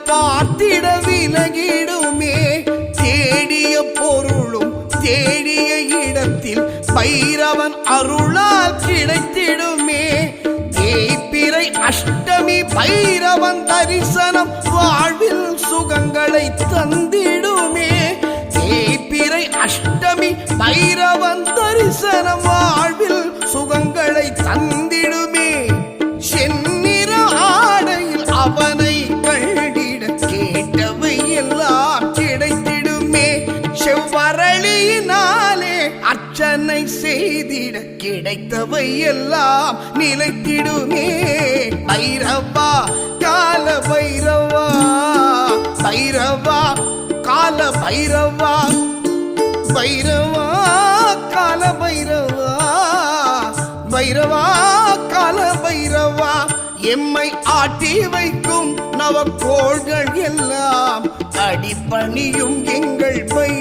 பார்த்திட விலகிடுமே. தேடிய பொருளும் தேடிய இடத்தில் பைரவன் அருளால் கிடைத்திடுமே. தேய்பிறை அஷ்டமி பைரவன் தரிசனம் வாழ்வில் சுகங்களை தந்திடுமே. தேய்பிறை அஷ்டமி பைரவன் தரிசனம் வாழ்வில் சுகங்களை தந்திடுமே. செந்நிற ஆடையில் அவனை கண்டிட கேட்டவை எல்லாம் கிடைத்திடுமே. செவ்வரளியினாலே அர்ச்சனை செய்திட கிடைத்தவை எல்லாம் நிலைத்திடுமே. பைரவா கால பைரவா, பைரவா கால பைரவா, பைரவா கால பைரவா, பைரவா கால பைரவா. எம்மை ஆட்டி வைக்கும் நவக்கோள்கள் எல்லாம் அடிபணியும் எங்கள் பை